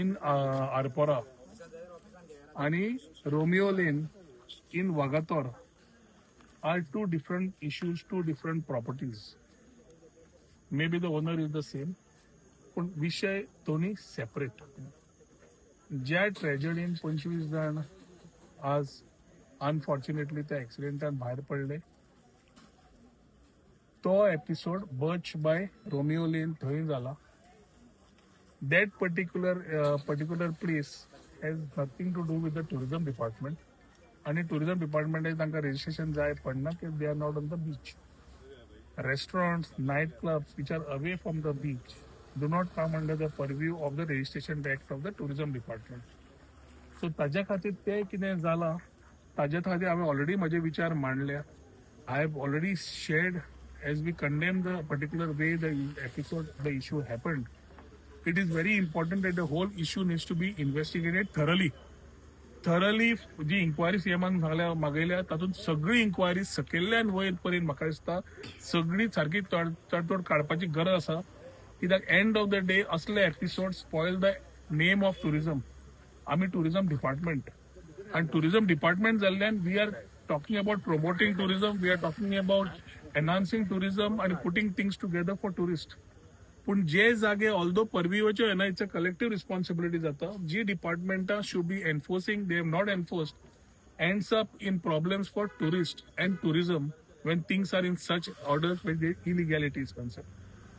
in Arpora and Romeo Lane in Vagator are two different issues, two different properties. Maybe the owner is the same, पण विषय दोन्ही separate. ज्या ट्रॅजेडीन 25 जण आज unfortunately त्या ऍक्सिडेंटात बाहेर पडले, तो episode Birch by Romeo Lane थंय झाला. That particular place has nothing to do with the tourism department. आणि टुरिझम डिपार्टमेंट तांकां रजिस्ट्रेशन जाय पडना की they are not on the beach. Restaurants, nightclubs which are away from the beach do not come under the purview of the registration act of the tourism department. So ताज्या खातीर ते कितें जालां ताज्या खातीर हांवें ऑलरेडी म्हजे विचार मांडल्या. I have already shared as we condemn the particular way the issue happened. It is very important that the whole issue needs to be investigated thoroughly. जी इन्क्वायरी सीएमान मागयल्या तातूंत सगळी इन्क्वायरी सकयल्यान वयर पर्यंत म्हाका दिसता सगळी सारकी तडतोड काडपाची गरज आसा. कित्याक एंड ऑफ द डे असले episode spoil the name of tourism. आमी टुरिझम डिपार्टमेंट आणि टुरिझम डिपार्टमेंट जाल्ल्यान we are talking about promoting tourism, we are talking about enhancing tourism आणि putting things together for tourist. पण जे जागे although परवीवचे ना it's a collective responsibility जाता. जी डिपार्टमेंटा should be enforcing they have not enforced ends up in problems for tourists and tourism when things are in such orders where the illegality is concerned.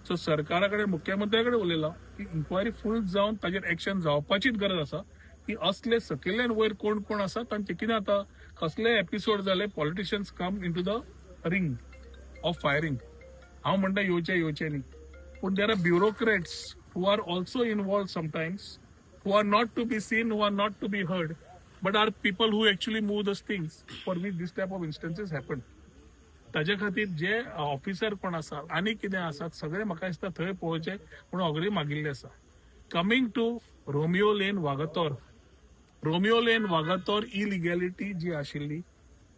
So सरकाराकडे मुख्यमंत्र्याकडे उलयला की inquiry फुल जावन ताजेर action जावपाचीच गरज आसा. की असले सकयल्यान वयर कोण कोण आसा तांचे कितें आता कसले एपिसोड जाले politicians come into the ring of firing. हांव म्हणटा येवचे न्ही. पण there are bureaucrats who are also involve sometimes, who are not to be seen, who are not to be heard, but are people who actually move those things for which this type of instances happen. ताजे खातीर जे officer कोण आसा आनी कितें आसात सगळे म्हाका दिसता थंय पळोवचे म्हणून अग्री मागिल्ले आसा. Coming to Romeo Lane Vagator. Romeo Lane Vagator illegality जी आशिल्ली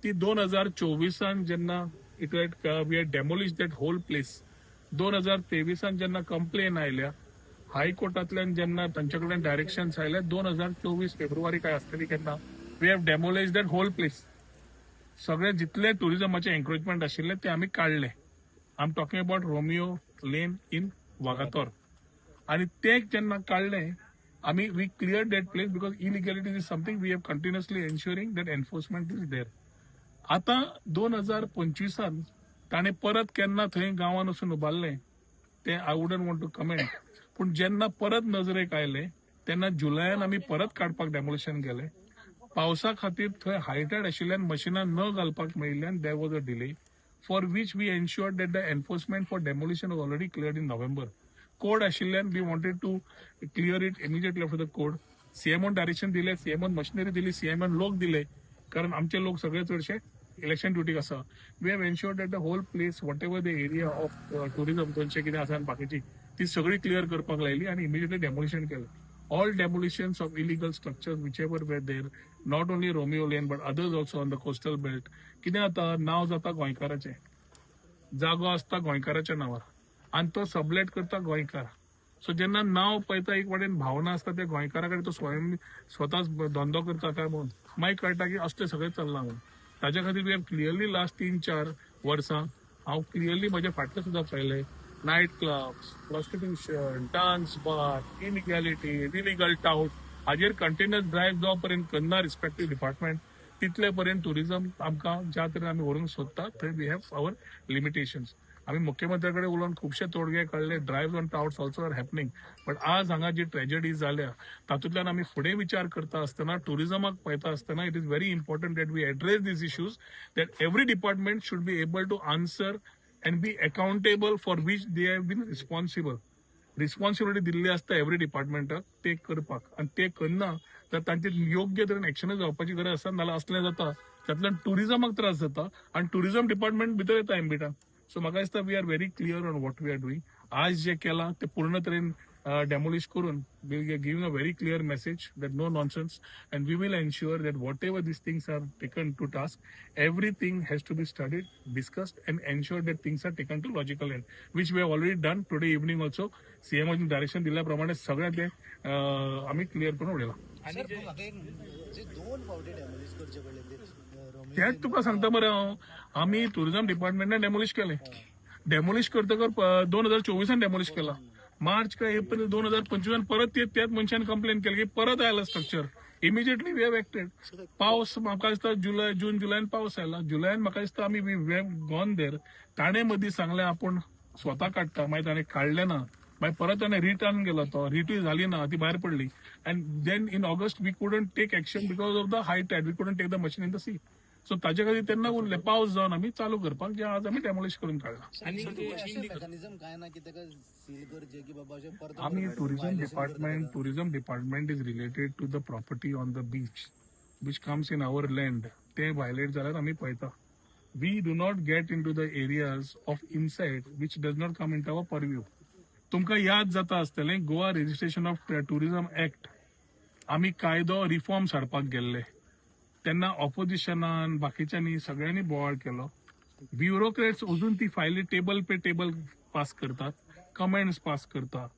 ती 2024 जेन्ना it we had demolish that whole place. 2023 जेन्ना कंप्लेन आयल्या हायकोर्टांतल्यान जेन्ना तांचे कडेन डायरेक्शन्स आयले 2024 फेब्रुवारी काय आसतली केन्ना we have demolished that whole place. सगळे जितले टुरिझमाचे एन्क्रोचमेंट आशिल्ले ते आमी काडले. I am talking about Romeo Lane in Vagator. आणि ते जेन्ना काडले आमी we clear that place because illegality is something we have continuously ensuring that enforcement is there. आता 2025 ताणें परत केन्ना थंय गांवांत वचून उबारले ते I wouldn't want to comment. पण जेन्ना परत नजरेक आयले तेन्ना जुलयान आमी परत काडपाक डेमोलिशन केले. पावसा खातीर थंय हायटेड आशिल्ल्यान मशिनां न घालपाक मेळिल्ल्यान there was a delay for which we ensured that the enforcement for demolition was already cleared in November. Code आशिल्ल्यान we wanted to clear it immediately after the code. सीएमओन डायरेक्शन दिले, सीएमओन मशिनरी दिली, सीएमओन लोक दिले कारण आमचे लोक सगळे चडशे इलेक्शन ड्युटीक आसा. We have ensured that the whole place whatever the area of tourism थंयचे कितें आसा बाकीची ती सगळी क्लियर करपाक लायली आणि इमिजिएटली डेमोलिशन केलं. All demolitions of illegal structures which ever were there not only Romeo Lane but others also on the coastal belt. कितें जाता नांव जाता गोंयकाराचें, जागो आसता गोंयकाराच्या नांवार आनी तो सबलेट करता गोंयकार. सो जेन्ना नांव पळयता एक वाटेन भावना आसता त्या गोंयकारा कडेन तो स्वताच धंदो करता काय म्हणून मागीर कळटा की असले सगळें चल्लां म्हणून. ताज्या खातीर वी हॅव क्लियरली लास्ट 3-4 वर्सां हांव क्लियरली म्हजे फाटले सुद्दां पळयले night clubs, prostitution, dance bar, illegality, illegal tout हाजेर कंटिन्युअस ड्रायव्ह जावं पर्यंत करना रिस्पेक्टिव्ह डिपार्टमेंट तितले पर्यंत टुरिझम आमकां ज्या तरेन आमी व्हरूंक सोदता थंय वी हॅव आवर लिमिटेशन्स. आमी मुख्यमंत्र्या कडेन उलोवन खुबशे तोडगे काडले. Drive on touts also are happening. But आज हांगा जी ट्रॅजेडी जाल्या तातूंतल्यान आमी फुडें विचार करता आसतना टुरिझमाक पळयता आसतना it is very important that we address these issues that every department should be able to answer and be accountable for which they have been responsible. Responsibility दिल्ली आसता एव्हरी डिपार्टमेंटाक ते करपाक आनी ते करना तर तांचे योग्य तरेन एक्शन जावपाची गरज आसा. नाल्यार असलें जाता तातूंतल्यान टुरिझमाक त्रास जाता आनी टुरिझम डिपार्टमेंट भितर येता एम्बिटान. सो म्हाका दिसता we are very clear on what we are doing. आज जे केलां ते पूर्ण तरेन demolish करून we are giving a very clear message that no nonsense, and we will ensure that whatever these things are taken to task, everything has to be studied, discussed, and ensure that things are taken to logical end, which we have already done today evening also. CM direction दिल्याप्रमाणे सगळं ते आम्ही clear करून उडयला. त्याच तुका सांगता मरे हांव, आमी टुरिझम डिपार्टमेंटान डेमोलिश केले. डेमोलिश करतकर 2024 डेमोलिश केला. मार्च का एप्रिल 2025 परत त्याच मनशान कंप्लेन केली की परत आयला structure. Immediately we have acted. पावस म्हाका दिसता जून जुलयान पावस आयला. जुलयान म्हाका दिसता आमी वी हॅव गॉन देर. ताणे मदीं सांगलें आपूण स्वता काडटा, मागीर ताणें काडलें ना. मागीर परत ताणें रिटर्न गेलो तो, रिटूय झाली ना, ती भायर पडली. And then in August we couldn't take action because of the high tide. We couldn't take the machine in the sea. So ताजे खातीर तेन्ना उरलें. पावस जावन आमी चालू करपाक, जे आज आमी डेमोलिश करून काडला. मेकॅनिझम काय ना की ताका सील करचे की बाबा अशें परत आमी tourism department is related to the property on the beach which comes in our land. ते व्हायलेट जाल्यार आमी पळयता. We do not get into the areas of inside which does not come into our purview. तुमकां याद जाता आसतलें Goa registration of tourism act आमी कायदो रिफॉर्म्स हाडपाक गेल्ले. तेन्ना ऑपोजिशनान बाकीच्यांनी सगळ्यांनी बोवाळ केलो. ब्युरोक्रेट्स अजून ती फायली टेबल पे टेबल पास करतात, कमेंट्स पास करतात.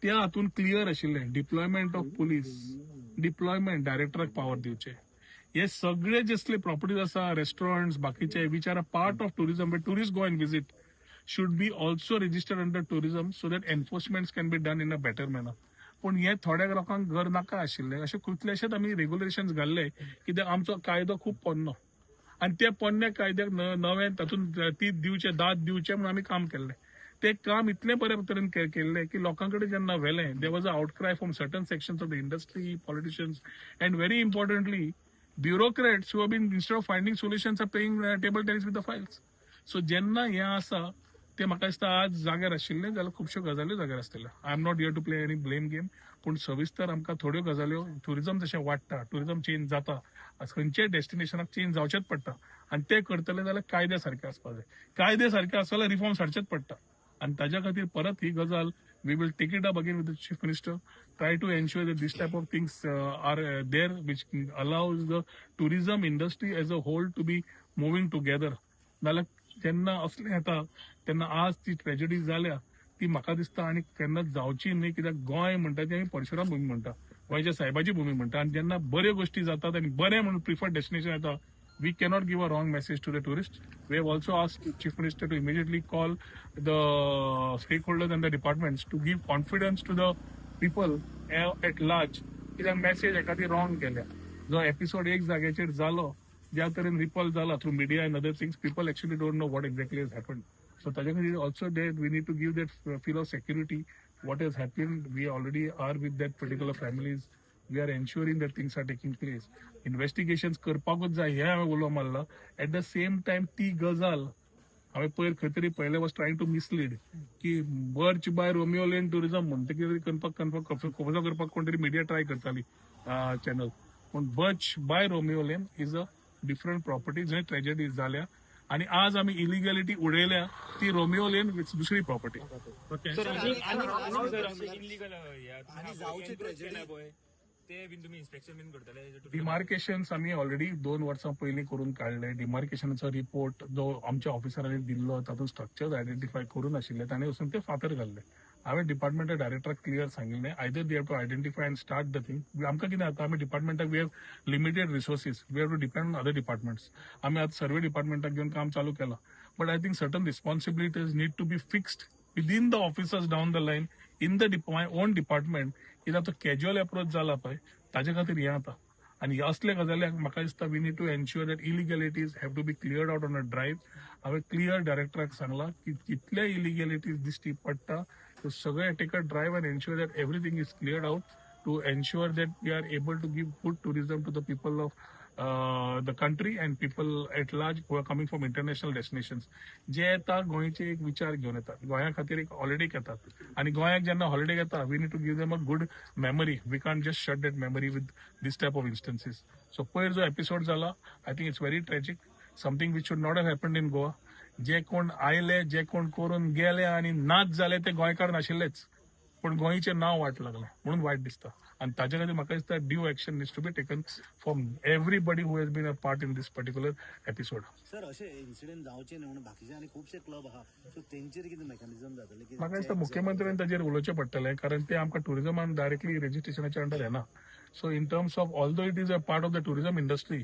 त्या हातून क्लियर आशिल्लें डिप्लॉयमेंट ऑफ पुलीस, डिप्लॉयमेंट डायरेक्टराक पावर दिवचे. हे सगळे जसले प्रॉपर्टीज आसा, रेस्टॉरंट्स बाकीचे which are a part of tourism, but tourist go and visit should be also registered under tourism so that enforcements can be done in a better manner. पण हे थोड्या लोकांक घर नाका आशिल्ले. अशे कितलेशेच आमी रेग्युलेशन्स घाल्ले कित्याक आमचो कायदो खूब पोन्नो, आनी त्या पोन्न्या कायद्याक नवे तातूंत तीत दिवचे, दाद दिवचे म्हणून आमी काम केल्ले. ते काम इतले बरे तरेन केल्ले की लोकां कडेन जेन्ना व्हेलें, there was a outcry from certain sections of the industry, politicians, and very importantly bureaucrats who have been instead of finding solutions are playing table tennis with the files. So जेन्ना हें आसा ते म्हाका दिसता आज जाग्यार आशिल्ले जाल्यार खुबश्यो गजाल्यो जाग्यार आसतल्यो. I am not here to play any blame game. पूण सविस्तर आमकां थोड्यो गजाल्यो, टुरिझम जशें वाडटा, टुरिझम चेंज जाता, खंयच्याय डेस्टिनेशनाक चेंज जावचेच पडटा. आनी ते करतले जाल्यार कायदे सारके आसपाक जाय. कायदे सारके आसा जाल्यार रिफॉर्म्स हाडचेच पडटा. आनी ताज्या खातीर परत ही गजाल we will take it up again with the chief minister. Try to ensure that this type of things are there which allows the tourism industry as a whole to be moving together. नाल्यार जेन्ना असलें येता तेन्ना आज ती tragedy जाल्या ती म्हाका दिसता आनी केन्नाच जावची न्ही. कित्याक गोंय म्हणटा ती आमी परशुराम भूमी म्हणटा, गोंयच्या सायबाची भूमी म्हणटा. आनी जेन्ना बऱ्यो गोश्टी जातात आनी बरें म्हणून प्रिफर्ड डेस्टिनेशन येता, we cannot give a wrong message to the tourists. We have also asked Chief Minister to immediately call the stakeholders and the departments to give confidence to the people at large. कित्याक message एका ती wrong केल्या. जो episode एक जाग्याचेर जालो, ज्या तरेन रिपल जाला through media end other things, people actually don't know what exactly has happened. So ताजे खातीर also there we need to give that feel of security. What has happened, we already are with that particular families. We are ensuring that things are taking place. Investigations करपाकूच जाय हे हांवें उलो मारला. At the same time ती गजाल हांवें पयर खंय तरी पयले वॉज ट्रायंग टू मिसलीड की Birch by Romeo Lane tourism म्हणून ते कितें कन्फर्म करपाक कोण तरी मिडिया ट्राय करताली चॅनल. पूण Birch by Romeo Lane is a different property जंय ट्रेजेडी जाल्या आणि आज आम्ही इलिगॅलिटी उडयल्या ती रोमियो लेन विथ दुसरी प्रॉपर्टी. डिमार्केशन्स आम्ही ऑलरेडी 2 वर्सां पयलीं करून काडले. डिमार्केशनाचो रिपोर्ट जो आमच्या ऑफिसरांनी दिल्लो तातूंत स्ट्रक्चर्स आयडेंटिफाय करून आशिल्ले ताणें वचून ते फातर घाल्ले. हांवें डिपार्टमेंटा डायरेक्टराक क्लियर सांगिल्लें either they have to identify and start the thing. आमकां कितें जाता, आमी डिपार्टमेंटाक we have limited resources, we have to depend on other departments. आमी आतां सर्वे डिपार्टमेंटाक घेवन काम चालू केलां. But I think certain responsibilities need to be fixed within the officers down the line in the my own department. कित्याक तो कॅज्युअल अप्रोच जाला पळय ताजे खातीर हें जाता. आनी असले गजाल्यांक म्हाका दिसता we need to ensure that illegalities have to be cleared out on a drive. हांवें क्लियर डायरेक्टराक सांगलां की कितले इलिगॅलिटीज दिश्टी पडटा तो सगळे take a drive and ensure that everything is cleared out to ensure that we are able to give good tourism to the people of the country and people at large who are coming from international destinations. जे येता गोंयचे एक विचार घेवन येतात, गोंया खातीर एक हॉलिडेक येतात. आनी गोंयाक जेन्ना हॉलिडेक येता we need to give them a good memory. We can't just shut that memory with this type of instances. So पयर जो एपिसोड जाला I think it's very tragic, something which should not have happened in Goa. जे कोण आयले, जे कोण करून गेले आनी नाच जाले ते गोंयकार नाशिल्लेच. पण गोंयचें नांव वायट लागलें म्हणून वायट दिसता आनी ताचे खातीर म्हाका दिसता due action needs to be taken from everybody who has been a part in these particular episode. Sir असे इन्सिडेंट जावचे न्ही म्हणून बाकीचे आनी खुबशे क्लब आहा सो तेंचेर कितें मेकॅनिझम जातले की म्हाका दिसता मुख्यमंत्र्यान ताजेर उलोवचें पडटलें कारण ते आमकां टुरिजमान डायरेक्टली रेजिस्ट्रेशनाच्या अंडर येना. So in terms of although it is a part of the tourism industry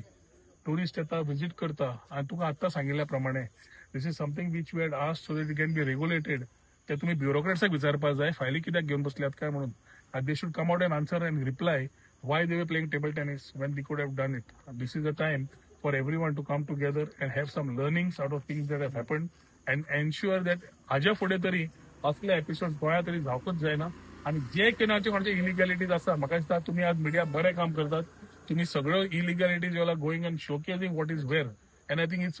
tourist येता विजीट करता आणि तुका आत्तां सांगिल्ल्या प्रमाणे this is something which we had asked so that it can be regulated. ते तुम्ही ब्युरोक्रेट्साक विचारपाक जाय फायली कित्याक घेवन बसल्यात काय म्हणून. They should come out an answer end reply why they were playing table tennis when they could have done it. This is the time for everyone to come together and have some learnings out of things that have happened and ensure that हाज्या फुडें तरी असले episode गोंया तरी जावपूच जायना. आणि जे केनाचे कोणाचे इलिगॅलिटीज आसा म्हाका दिसता तुम्ही आज मिडिया बरें काम करतात. तुम्ही सगळ्यो illegalities you are going and showcasing what is where and I think it's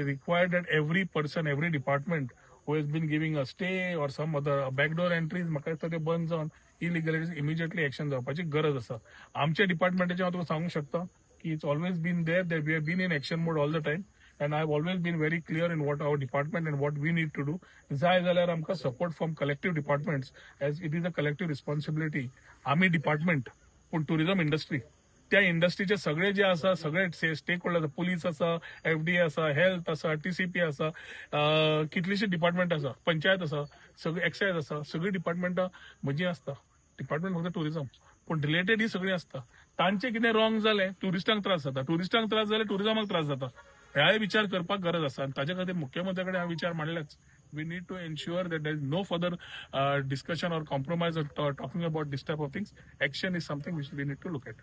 required that every person every department who has been giving a stay or some other backdoor entries म्हाका दिसता ते बंद जावन इलिगॅलिटीज इमिजिएटली एक्शन जावपाची गरज आसा. आमच्या डिपार्टमेंटाचे हांव तुका सांगूंक शकता की it's always been there that we have been in action mode all the time and I have always been very clear in what our department and what we need to do. जाय जाल्यार आमकां support from collective departments as it is a collective responsibility. आमी department पूण tourism industry त्या इंडस्ट्रीचे सगळे जे आसा सगळे स्टेक होल्डर पुलीस आसा एफडीए आसा हेल्थ आसा टीसीपी आसा कितलीशी डिपार्टमेंट आसा पंचायत आसा सगळी एक्सायज आसा सगळी डिपार्टमेंटां म्हजी आसता. डिपार्टमेंट फक्त टुरिजम पूण रिलेटेड ही सगळी आसता. तांचे कितें रॉंग जालें ट्युरिस्टांक त्रास जाता ट्युरिस्टांक त्रास जाले टुरिजमाक त्रास जाता. ह्याय विचार करपाक गरज आसा आनी ताचे खातीर मुख्यमंत्र्या कडेन हांवें विचार मांडलेच. We need to ensure that there is no further discussion or compromise or talking about this type of things. Action is something which we need to look at.